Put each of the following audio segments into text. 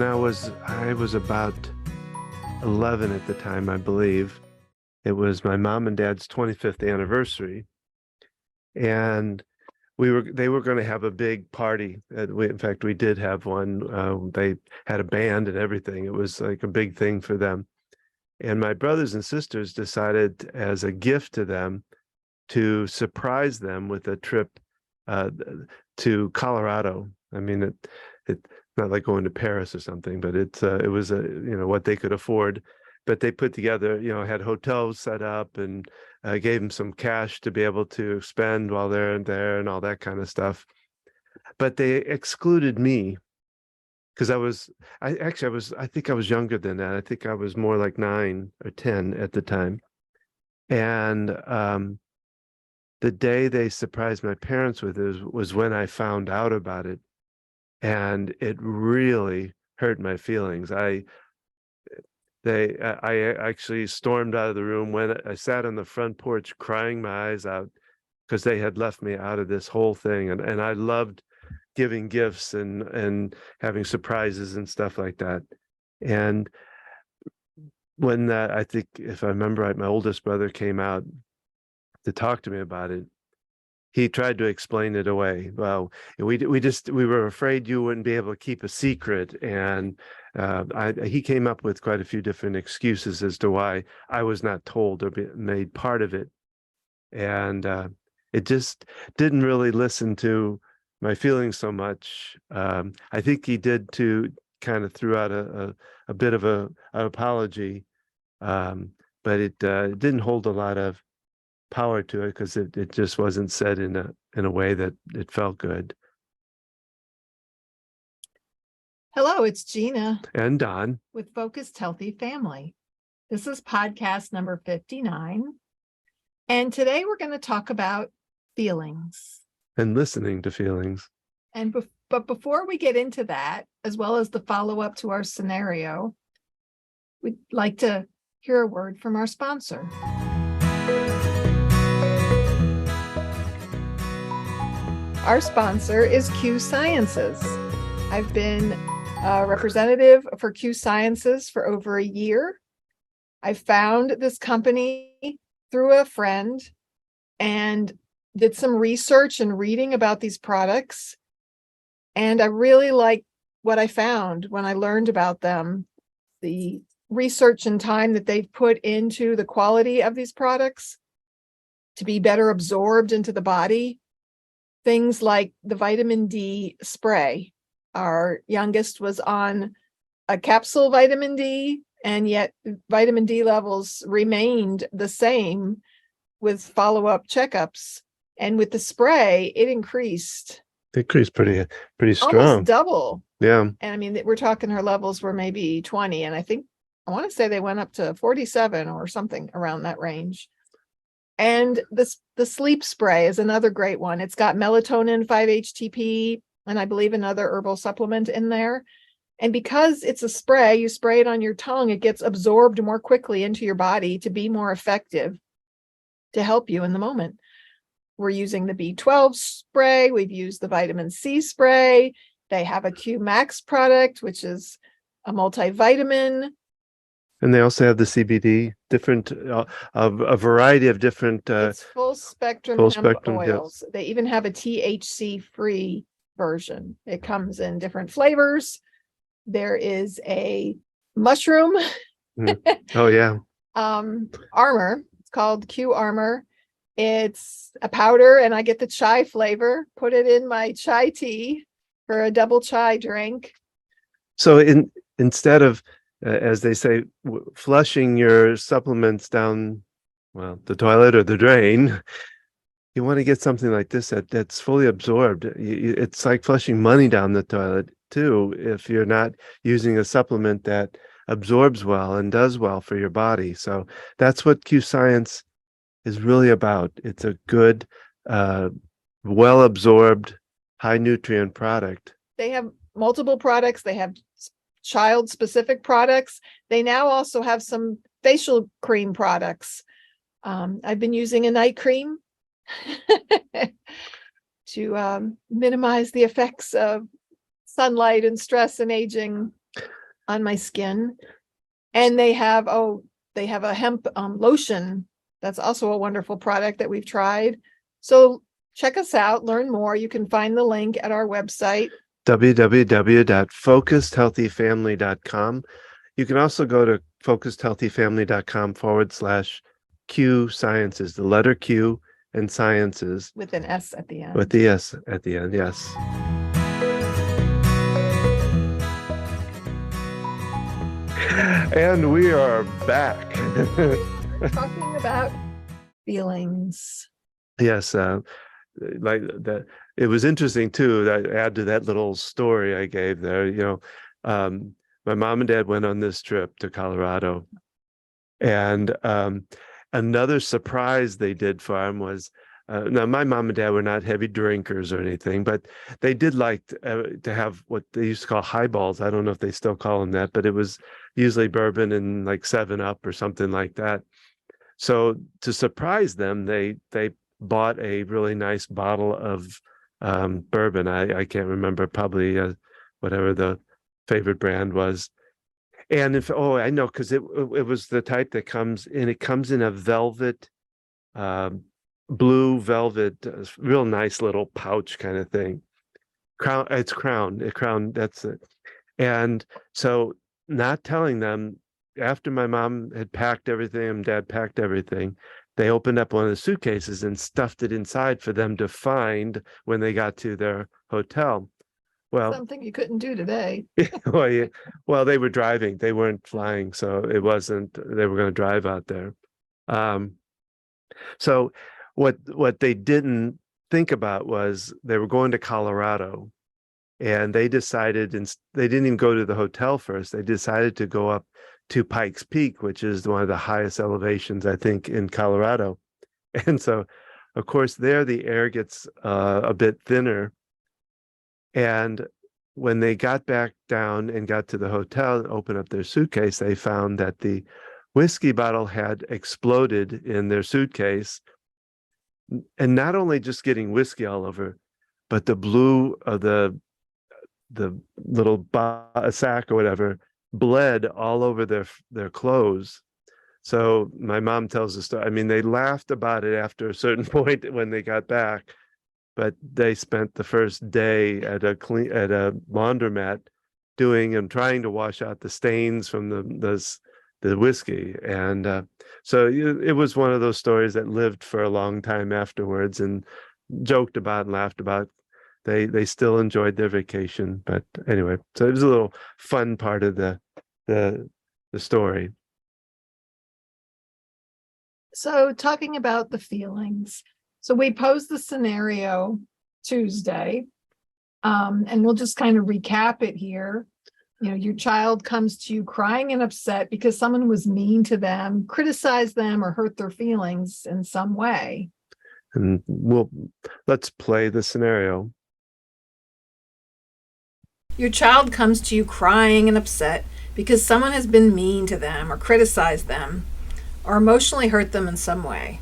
when I was about 11 at the time, I believe. It was my mom and dad's 25th anniversary, and they were going to have a big party. In fact, we did have one. They had a band and everything. It was like a big thing for them. And my brothers and sisters decided, as a gift to them, to surprise them with a trip uh, to Colorado. I mean, it's not like going to Paris or something, but it was what they could afford. But they put together, had hotels set up and gave them some cash to be able to spend while they're there and all that kind of stuff. But they excluded me because I think I was younger than that. I think I was more like 9 or 10 at the time. And the day they surprised my parents with it was when I found out about it. And it really hurt my feelings. I actually stormed out of the room. When I sat on the front porch crying my eyes out because they had left me out of this whole thing. And I loved giving gifts and having surprises and stuff like that. And when I think, if I remember right, my oldest brother came out to talk to me about it, he tried to explain it away. Well, we were afraid you wouldn't be able to keep a secret, and he came up with quite a few different excuses as to why I was not told or made part of it, and it just didn't really listen to my feelings so much. I think he did to kind of threw out a bit of an apology, but it didn't hold a lot of power to it because it just wasn't said in a way that it felt good. Hello, it's Gina And Don with Focused Healthy Family. This is podcast number 59. And today we're going to talk about feelings. And listening to feelings. But before we get into that, as well as the follow-up to our scenario, we'd like to hear a word from our sponsor. Our sponsor is Q Sciences. I've been a representative for Q Sciences for over a year. I found this company through a friend and did some research and reading about these products. And I really liked what I found when I learned about them. The research and time that they've put into the quality of these products to be better absorbed into the body. Things like the vitamin D spray. Our youngest was on a capsule vitamin D, and yet vitamin D levels remained the same with follow-up checkups. And with the spray, it increased. Pretty strong. Almost double. Yeah. And I mean, we're talking her levels were maybe 20, and I want to say they went up to 47 or something around that range. And the sleep spray is another great one. It's got melatonin, 5-HTP, and I believe another herbal supplement in there. And because it's a spray, you spray it on your tongue, it gets absorbed more quickly into your body to be more effective to help you in the moment. We're using the B12 spray. We've used the vitamin C spray. They have a Q Max product, which is a multivitamin. And they also have the CBD, different, a variety of different. It's full spectrum hemp oils. Yes. They even have a THC-free version. It comes in different flavors. There is a mushroom. Oh yeah. Armor. It's called Q Armor. It's a powder, and I get the chai flavor. Put it in my chai tea for a double chai drink. So instead of as they say, flushing your supplements down, well, the toilet or the drain, you want to get something like this that's fully absorbed. It's like flushing money down the toilet too, if you're not using a supplement that absorbs well and does well for your body. So that's what Q Science is really about. It's a good, well absorbed, high nutrient product. They have multiple products. They have child specific products. They now also have some facial cream products. I've been using a night cream to minimize the effects of sunlight and stress and aging. on my skin. And they have a hemp lotion. That's also a wonderful product that we've tried. So check us out, learn more. You can find the link at our website. www.focusedhealthyfamily.com. You can also go to focusedhealthyfamily.com/Q Sciences, the letter Q and Sciences With an S at the end. with the S at the end. Yes. And we are back. We're talking about feelings. Yes, like that. It was interesting too. That add to that little story I gave there. My mom and dad went on this trip to Colorado, and another surprise they did for him was. Now, my mom and dad were not heavy drinkers or anything, but they did like to have what they used to call highballs. I don't know if they still call them that, but it was usually bourbon and like 7-Up or something like that. So to surprise them, they bought a really nice bottle of bourbon. I can't remember, probably whatever the favorite brand was. And I know, because it was the type that comes in a velvet, blue velvet, real nice little pouch kind of thing. Crown, that's it. And so, not telling them, after my mom had packed everything and dad packed everything, they opened up one of the suitcases and stuffed it inside for them to find when they got to their hotel. Well, Something you couldn't do today. well, yeah, well, they were driving, they weren't flying, so it wasn't, they were going to drive out there. So what they didn't think about was they were going to Colorado, and they decided, and they didn't even go to the hotel first. They decided to go up to Pikes Peak, which is one of the highest elevations, I think, in Colorado. And so, of course, there the air gets a bit thinner. And when they got back down and got to the hotel and opened up their suitcase, they found that the whiskey bottle had exploded in their suitcase. And not only just getting whiskey all over, but the blue of the little sack or whatever bled all over their clothes. So my mom tells the story. I mean, they laughed about it after a certain point when they got back, but they spent the first day at a laundromat doing and trying to wash out the stains from the whiskey. And so it was one of those stories that lived for a long time afterwards, and joked about and laughed about. They still enjoyed their vacation, but anyway, so it was a little fun part of the story. So talking about the feelings. So we posed the scenario Tuesday, and we'll just kind of recap it here. Your child comes to you crying and upset because someone was mean to them, criticized them, or hurt their feelings in some way. And let's play the scenario. Your child comes to you crying and upset because someone has been mean to them or criticized them or emotionally hurt them in some way.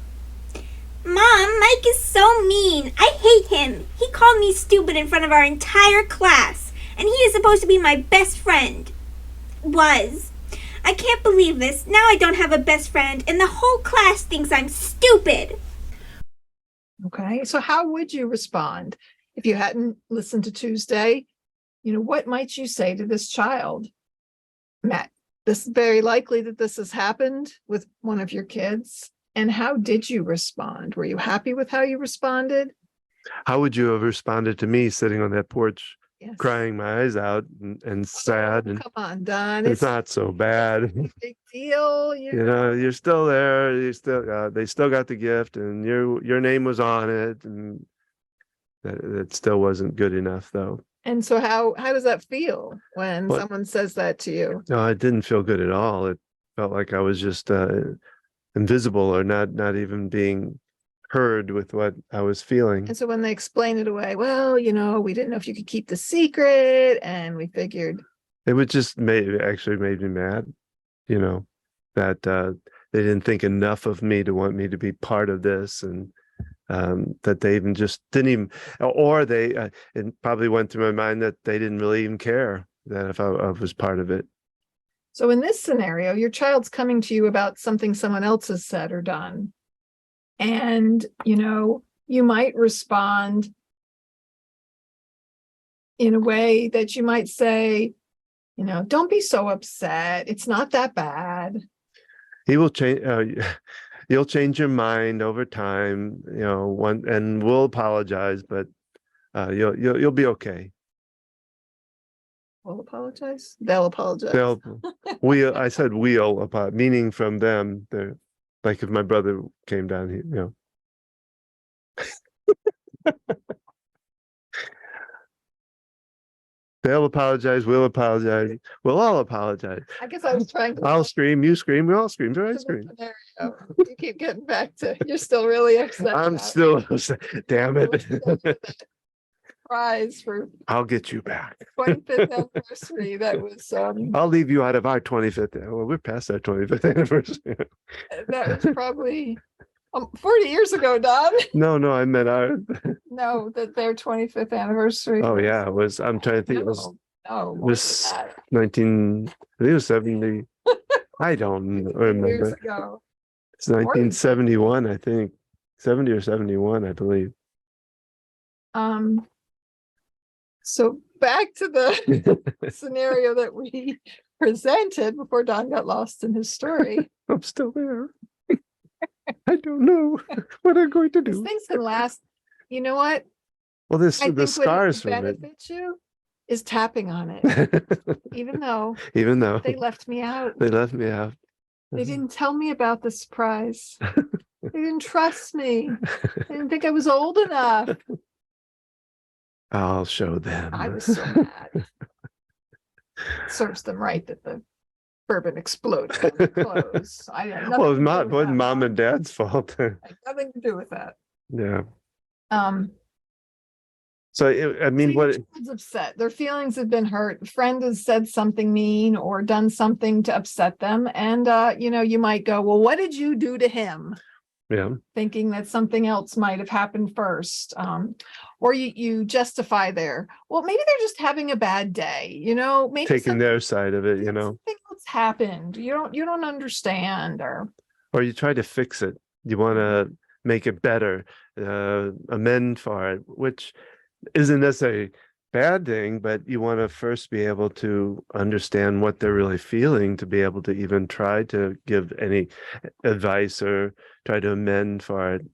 Mom, Mike is so mean. I hate him. He called me stupid in front of our entire class, and he is supposed to be my best friend. Was. I can't believe this. Now I don't have a best friend, and the whole class thinks I'm stupid. Okay, so how would you respond if you hadn't listened to Tuesday? What might you say to this child? Matt, this is very likely that this has happened with one of your kids. And how did you respond? Were you happy with how you responded? How would you have responded to me sitting on that porch, Yes. crying my eyes out and sad? And come on, Don. it's not so bad. Big deal. You're still there. They still got the gift, and your name was on it, and that still wasn't good enough, though. And so how does that feel when someone says that to you? No, it didn't feel good at all. It felt like I was just invisible, or not even being heard with what I was feeling. And so when they explain it away, well, we didn't know if you could keep the secret, and we figured. It would just made me mad, that they didn't think enough of me to want me to be part of this, and that they even just didn't even, or they, it probably went through my mind that they didn't really even care that if I was part of it. So in this scenario, your child's coming to you about something someone else has said or done. And, you might respond in a way that you might say, don't be so upset. It's not that bad. He will change. You'll change your mind over time, and we'll apologize, but you'll be okay. We'll apologize. They'll apologize. I said we'll apologize, meaning from them. They're like if my brother came down here, They'll apologize. We'll apologize. We'll all apologize. I guess I was trying to. I'll scream. You scream. We all scream. I scream. Scenario. You keep getting back to. You're still really upset. I'm still. Damn it. Prize for. I'll get you back. 25th anniversary. That was. I'll leave you out of our 25th. Well, we're past our 25th anniversary. That was probably 40 years ago, Don. No, I meant our. No, that their 25th anniversary. Oh yeah, it was. I'm trying to think. It was. No, It was 19. I think it was 70. I don't remember. Years ago. It's 1971, I think. 70 or 71, I believe. So back to the scenario that we presented before Don got lost in his story. I'm still there. I don't know what I'm going to These do. things can last. You know what? Well, I the think what scars from it. benefits you is tapping on it, even though they left me out. They left me out. They didn't tell me about the surprise. They didn't trust me. They didn't think I was old enough. I'll show them. I was so mad. Serves them right that the bourbon exploded on the clothes. I had nothing Well, to do with wasn't that. mom and dad's fault. I had nothing to do with that. Yeah. So So I your mean, what? child's upset. Their feelings have been hurt. A friend has said something mean or done something to upset them, and you might go, "Well, what did you do to him?" Yeah. Thinking that something else might have happened first, or you justify well, maybe they're just having a bad day. Maybe Taking their side of it, something else happened. You don't understand, or you try to fix it. You want to make it better, amend for it, which isn't necessarily a bad thing, but you want to first be able to understand what they're really feeling to be able to even try to give any advice or try to amend for it.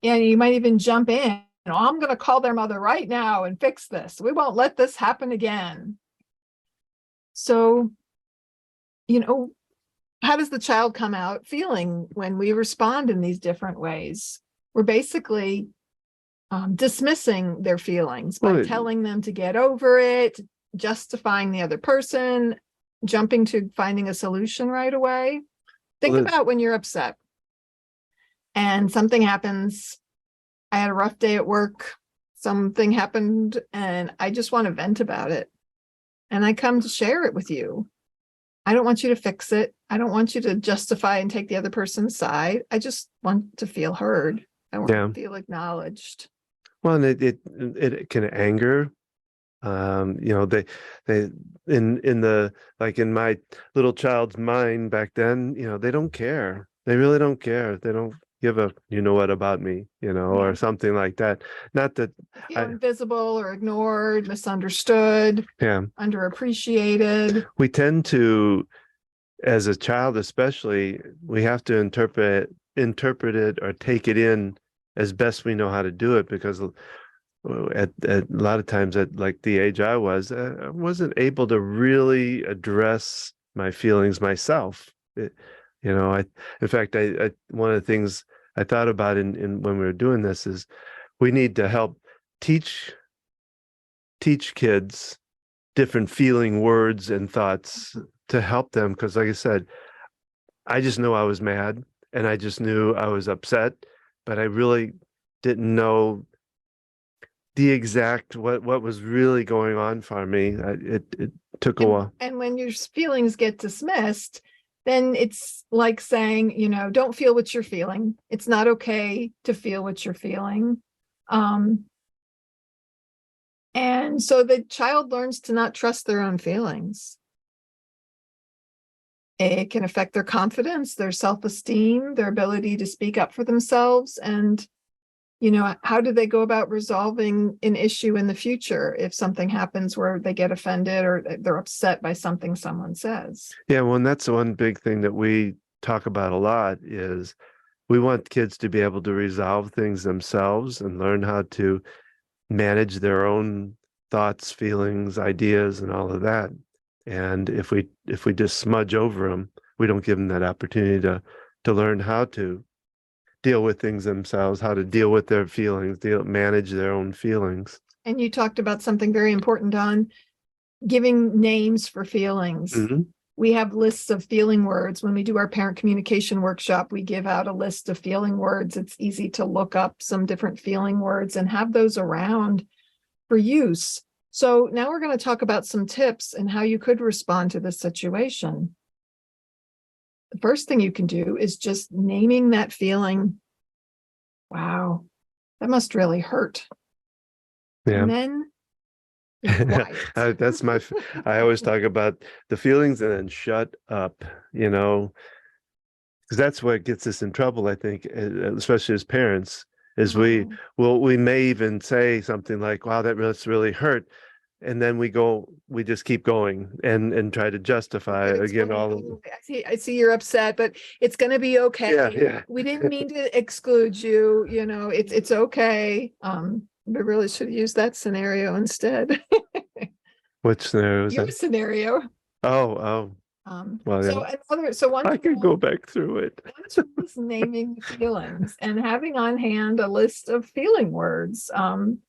Yeah, you might even jump in. I'm going to call their mother right now and fix this. We won't let this happen again. So, how does the child come out feeling when we respond in these different ways? We're basically dismissing their feelings by telling them to get over it, justifying the other person, jumping to finding a solution right away. Think about when you're upset and something happens. I had a rough day at work. Something happened and I just want to vent about it. And I come to share it with you. I don't want you to fix it. I don't want you to justify and take the other person's side. I just want to feel heard. I want to feel acknowledged. Well, and it can anger. They in the like in my little child's mind back then, they don't care. They really don't care. They don't give a what about me, or something like that. Not that feel invisible or ignored, misunderstood, underappreciated. We tend to, as a child especially, we have to interpret it or take it in as best we know how to do it, because at a lot of times at like the age I wasn't able to really address my feelings myself. In fact, I one of the things I thought about in when we were doing this is we need to help teach kids different feeling words and thoughts to help them, because like I said, I just knew I was mad and I just knew I was upset, but I really didn't know the exact what was really going on for me. It took a while. And when your feelings get dismissed, then it's like saying, don't feel what you're feeling. It's not okay to feel what you're feeling. And so the child learns to not trust their own feelings. It can affect their confidence, their self-esteem, their ability to speak up for themselves. And, how do they go about resolving an issue in the future if something happens where they get offended or they're upset by something someone says? Yeah, well, and that's one big thing that we talk about a lot is we want kids to be able to resolve things themselves and learn how to manage their own thoughts, feelings, ideas, and all of that. And if we just smudge over them, we don't give them that opportunity to learn how to deal with things themselves, how to deal with their feelings, manage their own feelings. And you talked about something very important, Don, giving names for feelings. Mm-hmm. We have lists of feeling words. When we do our parent communication workshop, we give out a list of feeling words. It's easy to look up some different feeling words and have those around for use. So now we're going to talk about some tips and how you could respond to this situation. The first thing you can do is just naming that feeling. Wow, that must really hurt. Yeah. And then be quiet. That's I always talk about the feelings and then shut up, because that's what gets us in trouble, I think, especially as parents, is we may even say something like, wow, that's really hurt. And then we just keep going and try to justify again all of it. I see you're upset, but it's going to be okay. Yeah. We didn't mean to exclude you. It's okay. We really should use that scenario instead. Which scenario is Your that? scenario. Oh. Well, yeah. So once I can go back through it. once you're just naming the feelings and having on hand a list of feeling words can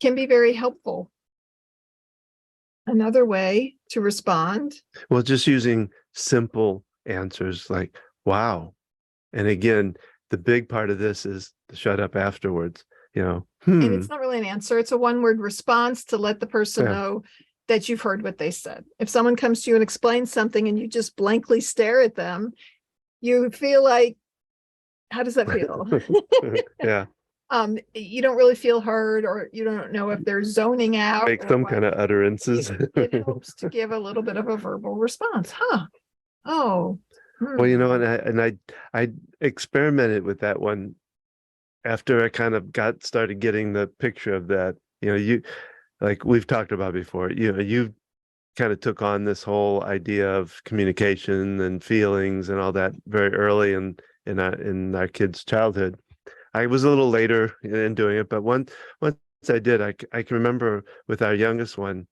be very helpful. Another way to respond. Well, just using simple answers like, wow. And again, the big part of this is to shut up afterwards, And it's not really an answer. It's a one-word response to let the person know that you've heard what they said. If someone comes to you and explains something and you just blankly stare at them, you feel like, how does that feel? Yeah. You don't really feel heard, or you don't know if they're zoning out. Make some kind of utterances. It helps to give a little bit of a verbal response. Oh. Well, and I experimented with that one after I kind of started getting the picture of that. You like we've talked about before, you kind of took on this whole idea of communication and feelings and all that very early in our kids' childhood. I was a little later in doing it, but once I did, I can remember with our youngest one,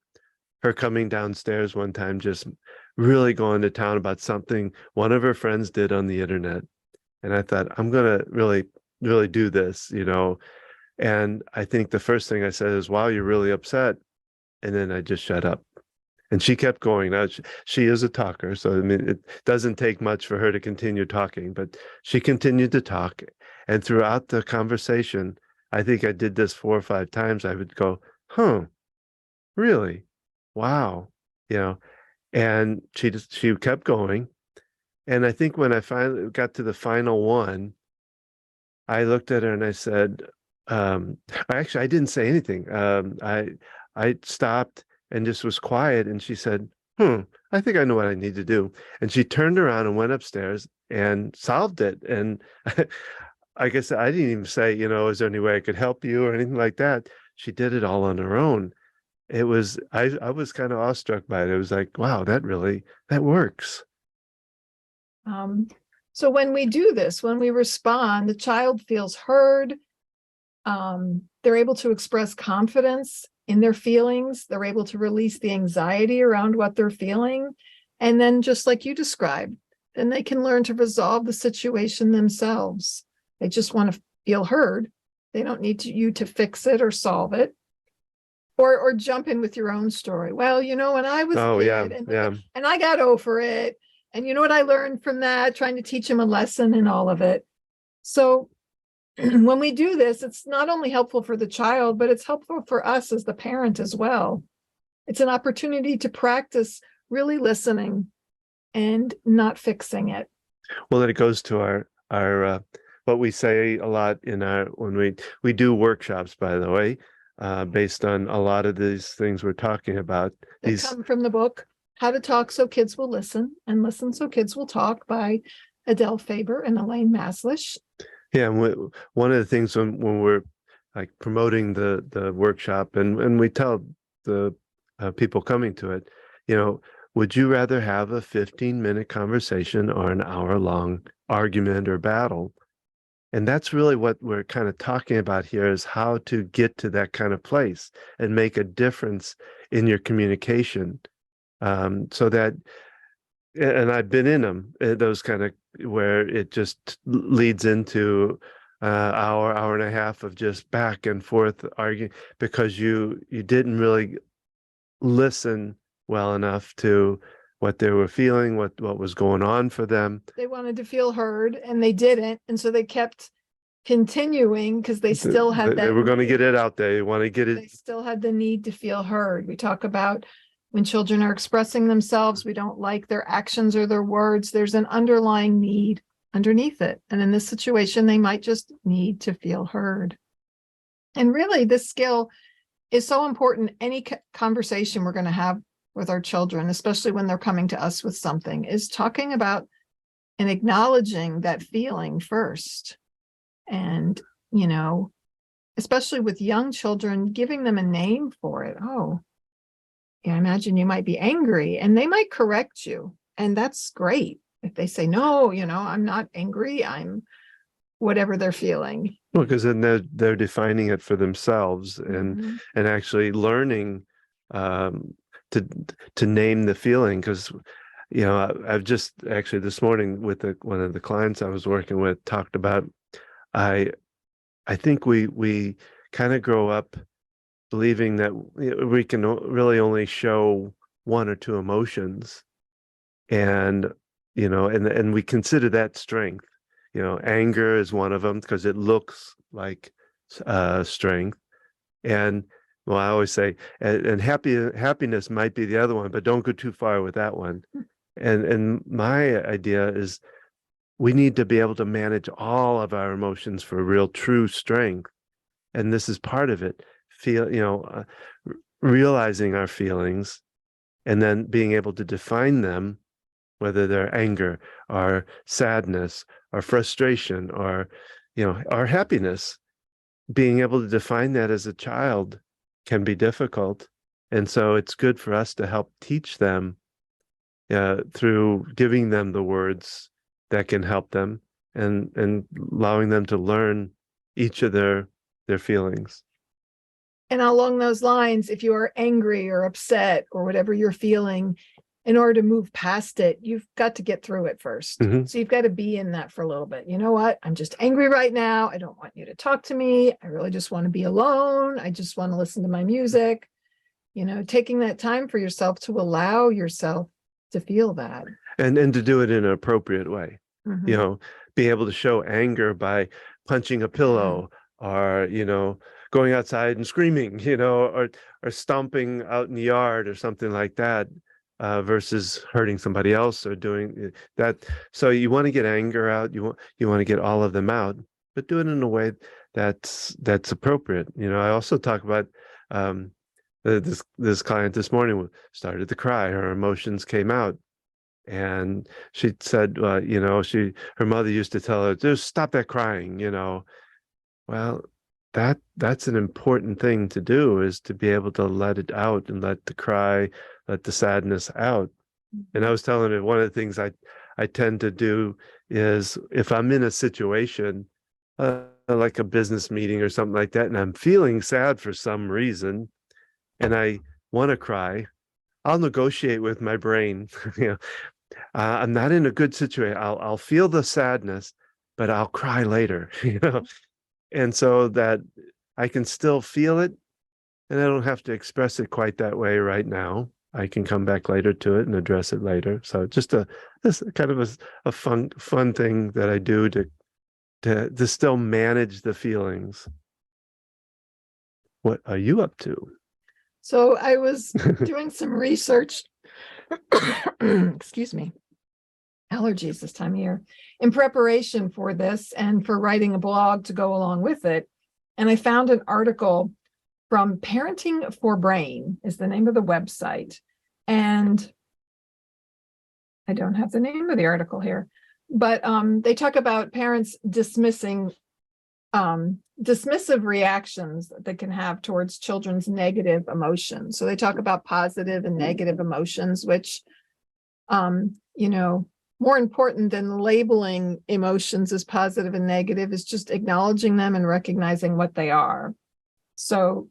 her coming downstairs one time, just really going to town about something one of her friends did on the internet. And I thought, I'm going to really, really do this, And I think the first thing I said is, wow, you're really upset. And then I just shut up. And she kept going. Now, she is a talker, so it doesn't take much for her to continue talking, but she continued to talk. And throughout the conversation, I think I did this 4 or 5 times. I would go, really? Wow. And she kept going. And I think when I finally got to the final one, I looked at her and I said, actually, I didn't say anything. I stopped and just was quiet. And she said, I think I know what I need to do. And she turned around and went upstairs and solved it. And I guess I didn't even say, is there any way I could help you or anything like that? She did it all on her own. I was kind of awestruck by it. It was like, wow, that works. So when we do this, when we respond, the child feels heard. They're able to express confidence in their feelings. They're able to release the anxiety around what they're feeling. And then just like you described, then they can learn to resolve the situation themselves. They just want to feel heard. They don't need you to fix it or solve it. Or jump in with your own story. Well, when I was a kid, and I got over it. And you know what I learned from that? Trying to teach them a lesson in all of it. So when we do this, it's not only helpful for the child, but it's helpful for us as the parent as well. It's an opportunity to practice really listening and not fixing it. Well, then it goes to our what we say a lot when we do workshops, by the way, based on a lot of these things we're talking about. These come from the book. How to Talk So Kids Will Listen and Listen So Kids Will Talk by Adele Faber and Elaine Maslish. Yeah, and one of the things when we're like promoting the workshop, and we tell the people coming to it, would you rather have a 15-minute conversation or an hour-long argument or battle? And that's really what we're kind of talking about here, is how to get to that kind of place and make a difference in your communication, so that, and I've been in them, those kind of, where it just leads into hour and a half of just back and forth arguing because you didn't really listen well enough to what they were feeling, what was going on for them. They wanted to feel heard and they didn't. And so they kept continuing because they still had that. They were going to get need. it out there. They want to get They it. still had the need to feel heard. We talk about when children are expressing themselves, we don't like their actions or their words. There's an underlying need underneath it. And in this situation, they might just need to feel heard. And really, this skill is so important. Any conversation we're going to have with our children, especially when they're coming to us with something, is talking about and acknowledging that feeling first. And, especially with young children, giving them a name for it. Oh, yeah, I imagine you might be angry, and they might correct you. And that's great. If they say, no, I'm not angry, I'm whatever they're feeling. Well, because then they're defining it for themselves and actually learning to name the feeling. Because I've just actually this morning with one of the clients I was working with talked about, I think we kind of grow up believing that we can really only show one or two emotions, and and we consider that strength. Anger is one of them because it looks like strength, and well, I always say, and happiness might be the other one, but don't go too far with that one. And my idea is we need to be able to manage all of our emotions for real, true strength, and this is part of it. Realizing our feelings, and then being able to define them, whether they're anger or sadness or frustration or our happiness. Being able to define that as a child can be difficult, and so it's good for us to help teach them through giving them the words that can help them, and allowing them to learn each of their feelings. And along those lines, if you are angry or upset or whatever you're feeling, in order to move past it, you've got to get through it first. Mm-hmm. So you've got to be in that for a little bit. You know what? I'm just angry right now. I don't want you to talk to me. I really just want to be alone. I just want to listen to my music. Taking that time for yourself to allow yourself to feel that. And to do it in an appropriate way. Mm-hmm. Be able to show anger by punching a pillow, or going outside and screaming, or stomping out in the yard or something like that, versus hurting somebody else or doing that. So you want to get anger out, you want to get all of them out, but do it in a way that's appropriate. I also talk about this client this morning started to cry. Her emotions came out. And she said, her mother used to tell her, just stop that crying, Well, that's an important thing to do, is to be able to let it out and let the sadness out. And I was telling her, one of the things I tend to do is, if I'm in a situation, like a business meeting or something like that, and I'm feeling sad for some reason, and I want to cry, I'll negotiate with my brain. I'm not in a good situation. I'll feel the sadness, but I'll cry later, and so that I can still feel it, and I don't have to express it quite that way right now. I can come back later to it and address it later. So just this kind of a fun thing that I do to still manage the feelings. What are you up to? So I was doing some research, excuse me, allergies this time of year, in preparation for this and for writing a blog to go along with it. And I found an article from Parenting for Brain is the name of the website. And I don't have the name of the article here, but they talk about parents dismissing dismissive reactions that they can have towards children's negative emotions. So they talk about positive and negative emotions, which, you know, more important than labeling emotions as positive and negative is just acknowledging them and recognizing what they are. So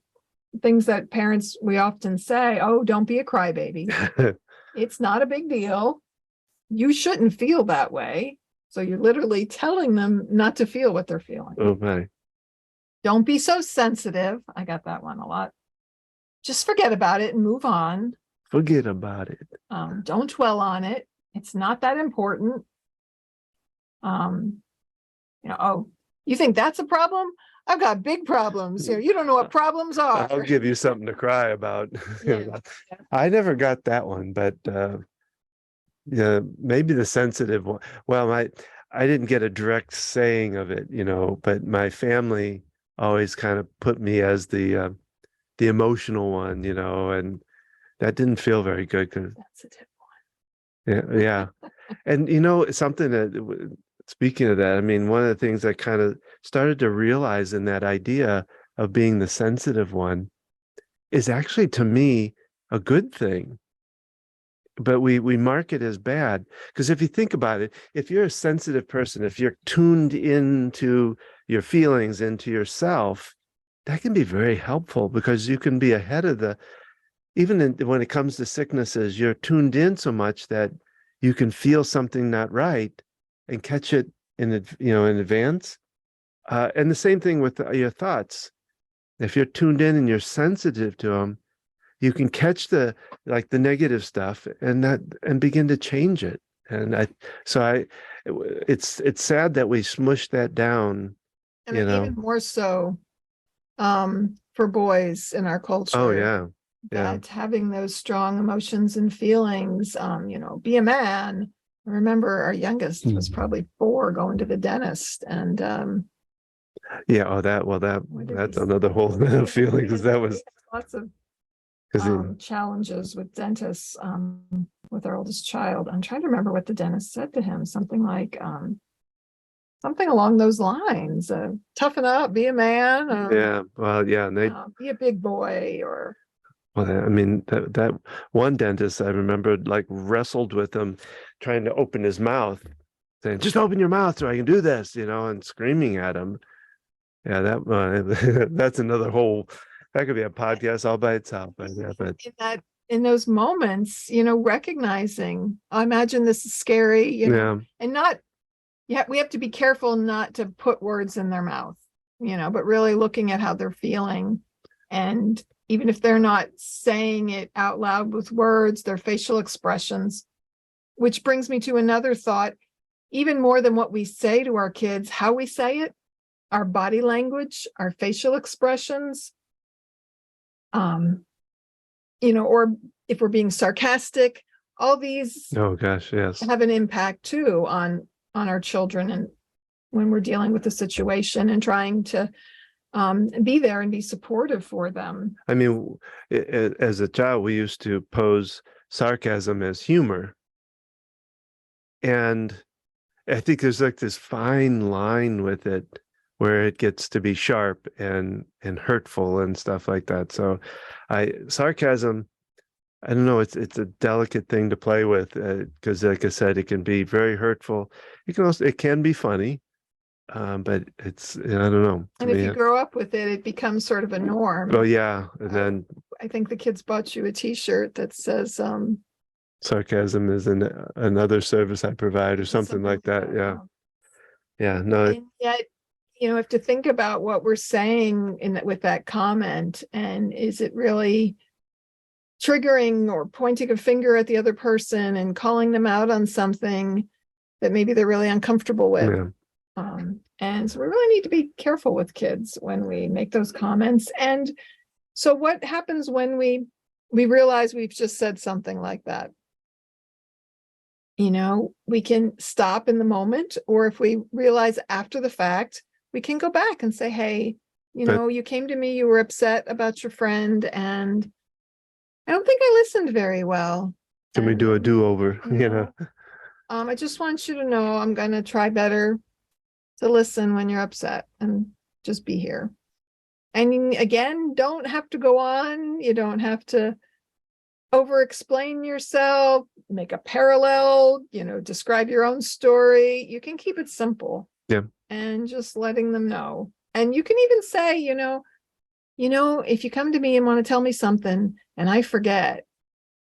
things that parents, we often say, oh, don't be a crybaby. It's not a big deal. You shouldn't feel that way. So you're literally telling them not to feel what they're feeling. Oh my. Don't be so sensitive. I got that one a lot. Just forget about it and move on. Forget about it. Don't dwell on it. It's not that important. You know, oh, you think that's a problem? I've got big problems here. You don't know what problems are. I'll give you something to cry about. Yeah. I never got that one, but yeah, maybe the sensitive one. Well, I didn't get a direct saying of it, you know, but my family always kind of put me as the emotional one, you know, and that didn't feel very good because Sensitive one. yeah. And you know, something that speaking of that, I mean, one of the things I kind of started to realize in that idea of being the sensitive one is actually to me a good thing. But we mark it as bad because if you think about it, if you're a sensitive person, if you're tuned into your feelings, into yourself, that can be very helpful because you can be ahead of when it comes to sicknesses, you're tuned in so much that you can feel something not right and catch it in advance. And the same thing with your thoughts. If you're tuned in and you're sensitive to them, you can catch the negative stuff and begin to change it. And it's sad that we smush that down. And even more so for boys in our culture. Oh yeah. Yeah. That having those strong emotions and feelings, you know, be a man. I remember our youngest was probably 4 going to the dentist, and yeah. Oh, that's another whole feeling because that was lots of because challenges with dentists with our oldest child. I'm trying to remember what the dentist said to him. Something like something along those lines. Toughen up, be a man. yeah. Well, yeah. And Be a big boy, or well, I mean, that one dentist I remember like wrestled with him, trying to open his mouth, saying, "Just open your mouth so I can do this," you know, and screaming at him. Yeah, that's another whole. That could be a podcast all by itself. But yeah, but in those moments, you know, recognizing, I imagine this is scary, you know, and not. Yeah, we have to be careful not to put words in their mouth, you know, but really looking at how they're feeling, and even if they're not saying it out loud with words, their facial expressions, which brings me to another thought, even more than what we say to our kids, how we say it, our body language, our facial expressions, you know, or if we're being sarcastic, all these oh gosh, yes, have an impact too on our children, and when we're dealing with the situation and trying to be there and be supportive for them. I mean, as a child, we used to pose sarcasm as humor. And I think there's like this fine line with it where it gets to be sharp and hurtful and stuff like that. So sarcasm, I don't know, it's a delicate thing to play with because like I said, it can be very hurtful. It can be funny. But it's, I don't know. And if you grow up with it, it becomes sort of a norm. Oh yeah. And then I think the kids bought you a t-shirt that says sarcasm is another service I provide or something like that. Yeah. Yeah. No. And yet, you know, have to think about what we're saying with that comment, and is it really triggering or pointing a finger at the other person and calling them out on something that maybe they're really uncomfortable with. Yeah. And so we really need to be careful with kids when we make those comments. And so what happens when we realize we've just said something like that? You know, we can stop in the moment, or if we realize after the fact, we can go back and say, hey, you know, you came to me, you were upset about your friend, and I don't think I listened very well. Can we do a do-over? You know? I just want you to know I'm going to try better to listen when you're upset and just be here. And again, don't have to go on. You don't have to over explain yourself, make a parallel, describe your own story. You can keep it simple. Yeah. And just letting them know. And you can even say, if you come to me and want to tell me something and I forget,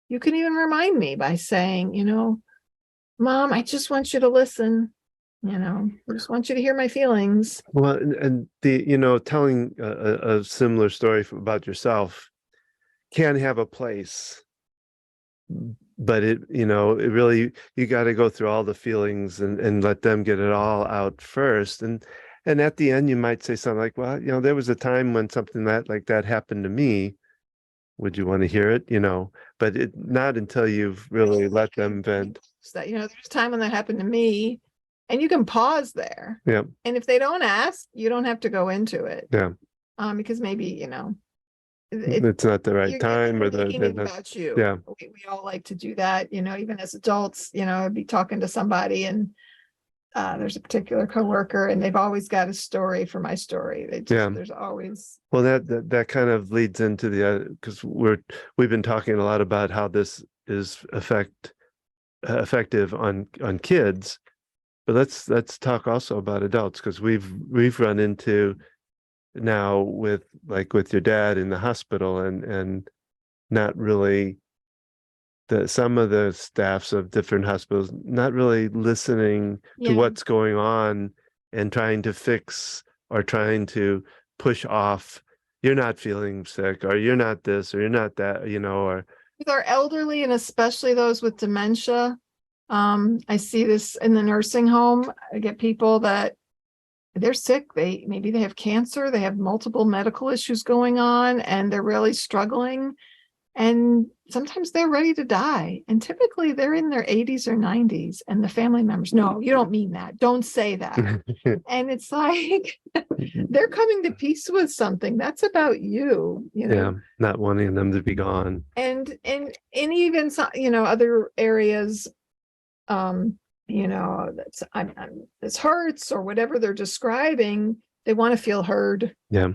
you can even remind me by saying, Mom, I just want you to listen. I just want you to hear my feelings. Well, and the, telling a similar story about yourself can have a place, but it really, you got to go through all the feelings and let them get it all out first. And at the end, you might say something like, well, there was a time when something like that happened to me. Would you want to hear it? But not until you've really let them vent. That, there's a time when that happened to me, and you can pause there. Yeah. And if they don't ask, you don't have to go into it. Yeah. Because maybe, it's not the right time or about you. Yeah. We all like to do that, even as adults, I'd be talking to somebody and there's a particular coworker and they've always got a story for my story. There's always. Well, that kind of leads into because we've been talking a lot about how this is effective on kids, but let's talk also about adults, because we've run into now with your dad in the hospital and not really some of the staffs of different hospitals not really listening to what's going on and trying to fix or trying to push off, you're not feeling sick, or you're not this, or you're not that, or with our elderly, and especially those with dementia. I see this in the nursing home. I get people that they're sick. Maybe they have cancer. They have multiple medical issues going on, and they're really struggling. And sometimes they're ready to die. And typically they're in their 80s or 90s. And the family members, no, you don't mean that. Don't say that. And it's like, they're coming to peace with something. That's about you, Yeah, not wanting them to be gone. And even, other areas, this hurts or whatever they're describing, they want to feel heard. Yeah.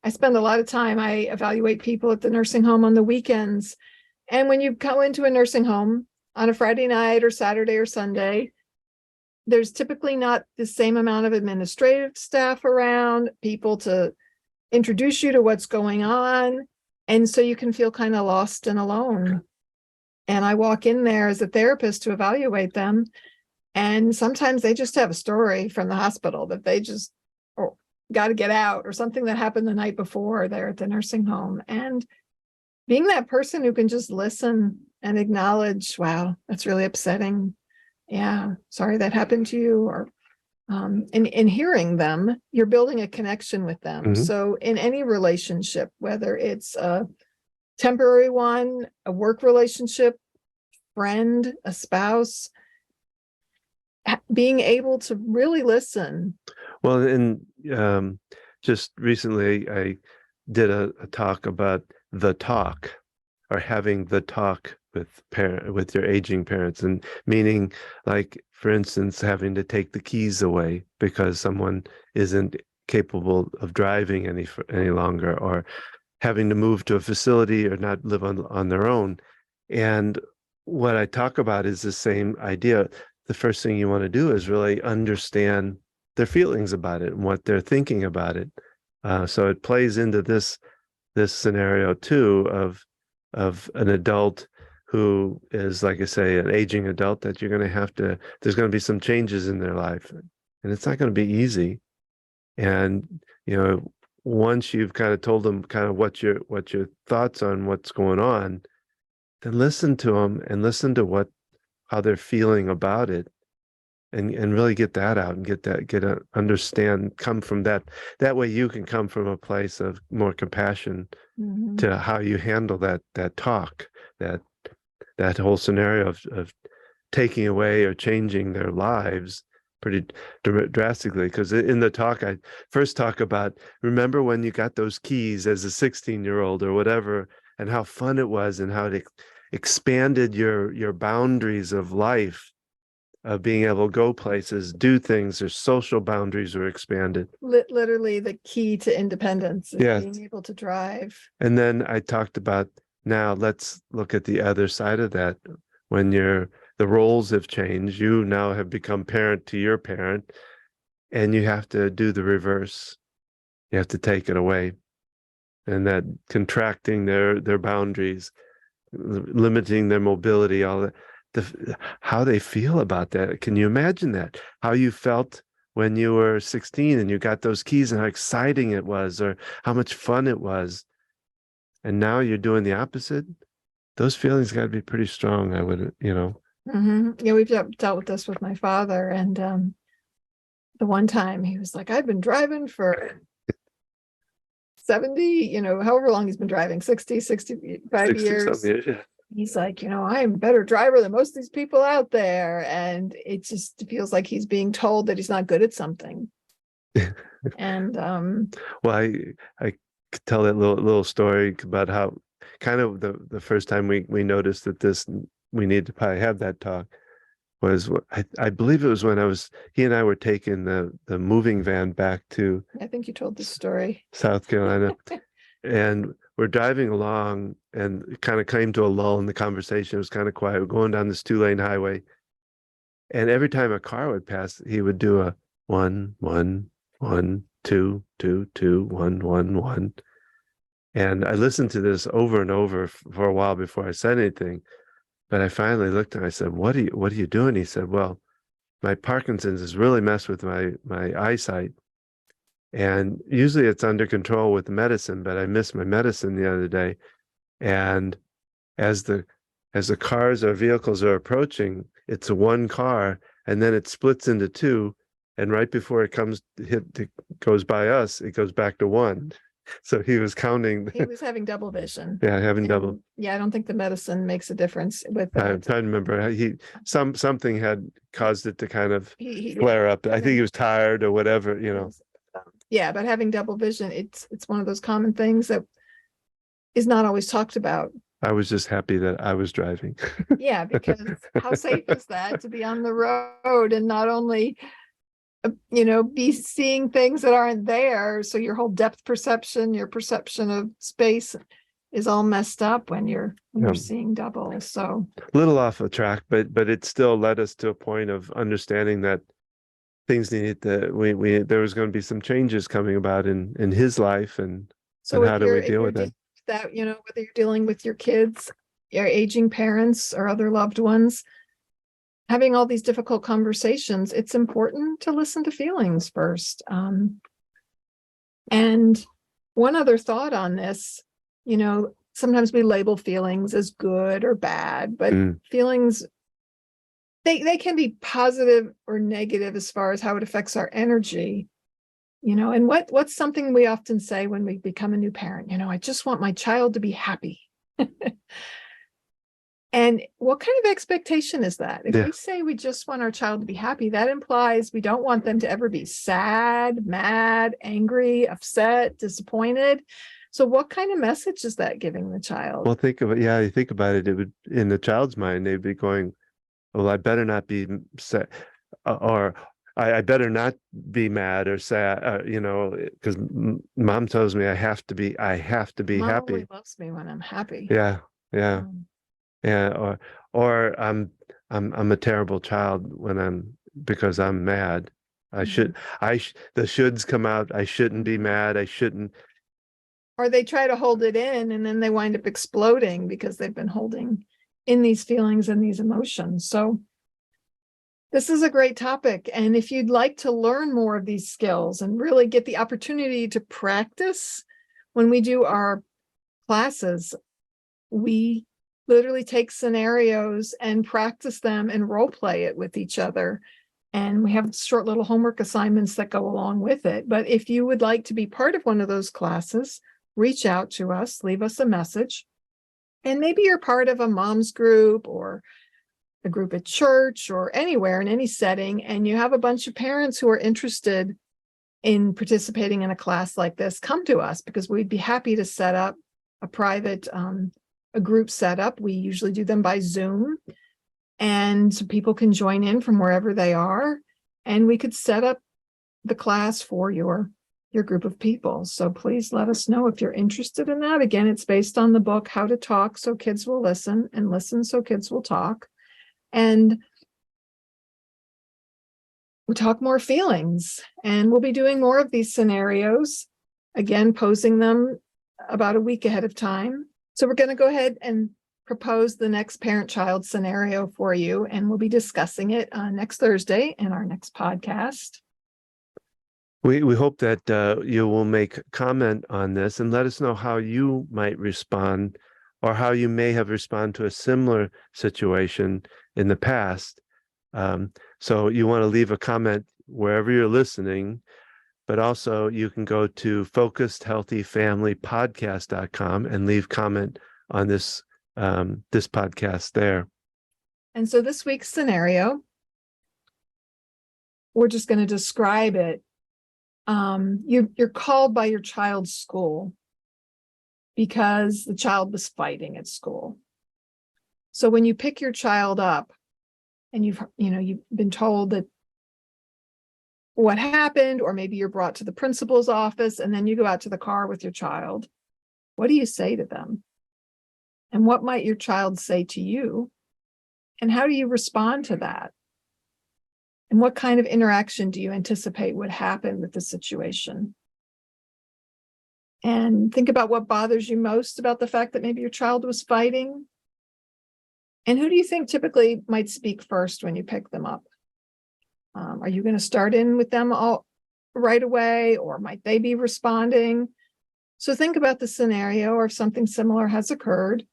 I spend a lot of time, I evaluate people at the nursing home on the weekends. And when you go into a nursing home on a Friday night or Saturday or Sunday, there's typically not the same amount of administrative staff around, people to introduce you to what's going on. And so you can feel kind of lost and alone. And I walk in there as a therapist to evaluate them. And sometimes they just have a story from the hospital that they just got to get out, or something that happened the night before there at the nursing home. And being that person who can just listen and acknowledge, wow, that's really upsetting. Yeah, sorry that happened to you. Or in hearing them, you're building a connection with them. Mm-hmm. So in any relationship, whether it's a temporary one, a work relationship, friend, a spouse, being able to really listen. Well, and just recently I did a talk about the talk, or having the talk with your aging parents, and meaning, like, for instance, having to take the keys away because someone isn't capable of driving any longer, or having to move to a facility or not live on their own. And what I talk about is the same idea. The first thing you want to do is really understand their feelings about it and what they're thinking about it. So it plays into this scenario too of an adult who is, like I say, an aging adult that you're going to there's going to be some changes in their life, and it's not going to be easy. And once you've kind of told them kind of what your thoughts on what's going on, then listen to them and listen to how they're feeling about it, and really get that out and understand, come from that way you can come from a place of more compassion to how you handle that talk, that whole scenario of taking away or changing their lives pretty drastically. Because in the talk, I first talk about, remember when you got those keys as a 16-year-old or whatever, and how fun it was and how it expanded your boundaries of life. of being able to go places, do things. Their social boundaries were expanded. Literally the key to independence is Yes. being able to drive. And then I talked about, now let's look at the other side of that. When the roles have changed, you now have become parent to your parent, and you have to do the reverse. You have to take it away. And that contracting their boundaries, limiting their mobility, all that. How they feel about that. Can you imagine that? How you felt when you were 16 and you got those keys, and how exciting it was, or how much fun it was. And now you're doing the opposite. Those feelings got to be pretty strong. I would, Yeah, we've dealt with this with my father. And the one time he was like, I've been driving for 70, however long he's been driving, 60, 65 60 years. something years, yeah. He's like, I'm a better driver than most of these people out there. And it just feels like he's being told that he's not good at something. And Well, I could tell that little story about how kind of the first time we noticed that we need to probably have that talk was, I believe it was when he and I were taking the moving van back to I think you told this story. South Carolina, and we're driving along, and it kind of came to a lull in the conversation. It was kind of quiet. We're going down this 2-lane highway, and every time a car would pass, he would do a 1 1 1 2 2 2 1 1 1. And I listened to this over and over for a while before I said anything. But I finally looked and I said, what are you doing? He said, well, my Parkinson's has really messed with my eyesight. And usually it's under control with medicine, but I missed my medicine the other day. And as the cars or vehicles are approaching, it's one car, and then it splits into two. And right before it goes by us, it goes back to one. So he was counting. He was having double vision. Yeah, having And, double. yeah, I don't think the medicine makes a difference with that. I'm trying to remember. Something had caused it to kind of He flare up. I think he was tired or whatever, Yeah, but having double vision, it's one of those common things that is not always talked about. I was just happy that I was driving. Yeah, because how safe is that to be on the road and not only be seeing things that aren't there, so your whole depth perception, your perception of space is all messed up when you're seeing double. So a little off the track, but it still led us to a point of understanding that things needed there was going to be some changes coming about in his life, and how do we deal with that? Whether you're dealing with your kids, your aging parents, or other loved ones, having all these difficult conversations, it's important to listen to feelings first. And one other thought on this, sometimes we label feelings as good or bad, but feelings, they can be positive or negative as far as how it affects our energy. And what's something we often say when we become a new parent? I just want my child to be happy. And what kind of expectation is that? If we say we just want our child to be happy, that implies we don't want them to ever be sad, mad, angry, upset, disappointed. So what kind of message is that giving the child? Well, you think about it, it would, in the child's mind, they'd be going, well, I better not be sad, or I better not be mad or sad, because mom tells me I have to be Mom happy. only loves me when I'm happy. Yeah. Yeah, or I'm a terrible child because I'm mad. The shoulds come out. I shouldn't be mad. I shouldn't. Or they try to hold it in, and then they wind up exploding because they've been holding in these feelings and these emotions. So this is a great topic. And if you'd like to learn more of these skills and really get the opportunity to practice, when we do our classes, we literally take scenarios and practice them and role play it with each other. And we have short little homework assignments that go along with it. But if you would like to be part of one of those classes, reach out to us, leave us a message. And maybe you're part of a mom's group or a group at church or anywhere in any setting, and you have a bunch of parents who are interested in participating in a class like this. Come to us, because we'd be happy to set up a private a group setup. We usually do them by Zoom. And so people can join in from wherever they are, and we could set up the class for your group of people. So please let us know if you're interested in that. Again, it's based on the book, How to Talk So Kids Will Listen, and Listen So Kids Will Talk. And we'll talk more feelings, and we'll be doing more of these scenarios, again, posing them about a week ahead of time. So we're going to go ahead and propose the next parent-child scenario for you, and we'll be discussing it next Thursday in our next podcast. We hope that you will make comment on this and let us know how you might respond, or how you may have responded to a similar situation in the past. So you want to leave a comment wherever you're listening, but also you can go to focusedhealthyfamilypodcast.com and leave comment on this podcast there. And so this week's scenario, we're just going to describe it. You're called by your child's school because the child was fighting at school. So when you pick your child up and you've been told that what happened, or maybe you're brought to the principal's office and then you go out to the car with your child, what do you say to them? And what might your child say to you? And how do you respond to that? And what kind of interaction do you anticipate would happen with the situation? And think about what bothers you most about the fact that maybe your child was fighting. And who do you think typically might speak first when you pick them up? Are you going to start in with them all right away, or might they be responding? So think about the scenario, or if something similar has occurred.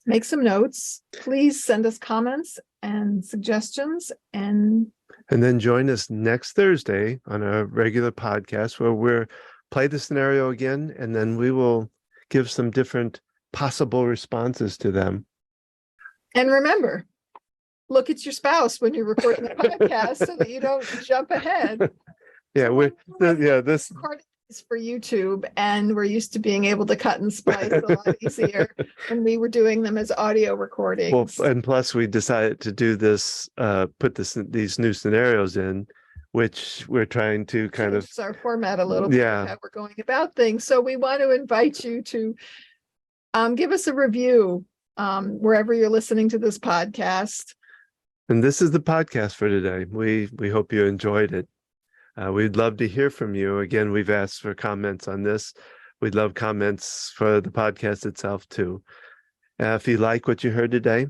Make some notes. Please send us comments and suggestions. And then join us next Thursday on a regular podcast where we'll play the scenario again, and then we will give some different possible responses to them. And remember, look at your spouse when you're recording the podcast so that you don't jump ahead. Yeah, this recording is for YouTube, and we're used to being able to cut and splice a lot easier when we were doing them as audio recordings. Well, and plus we decided to do this, put these new scenarios in, which we're trying to kind of our format a little bit, how we're going about things. So we want to invite you to give us a review wherever you're listening to this podcast. And this is the podcast for today. We hope you enjoyed it. We'd love to hear from you. Again, we've asked for comments on this. We'd love comments for the podcast itself too. If you like what you heard today,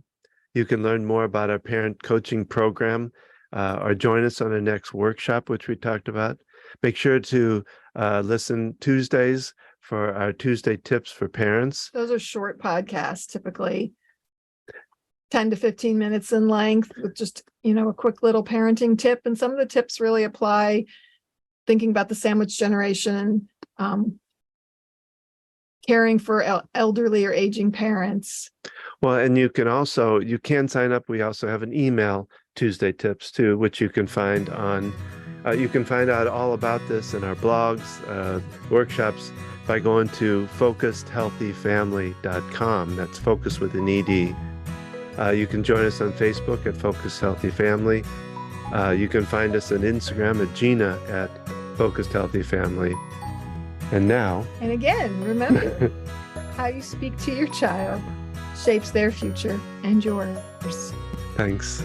you can learn more about our parent coaching program, or join us on our next workshop, which we talked about. Make sure to listen Tuesdays for our Tuesday tips for parents. Those are short podcasts, typically 10 to 15 minutes in length, with just, a quick little parenting tip. And some of the tips really apply, thinking about the sandwich generation, caring for elderly or aging parents. Well, and you can sign up. We also have an email Tuesday tips too, which you can find on, you can find out all about this in our blogs, workshops, by going to focusedhealthyfamily.com. That's focus with an ED. You can join us on Facebook at Focused Healthy Family. You can find us on Instagram at Gina at Focused Healthy Family. And again, remember, how you speak to your child shapes their future and yours. Thanks.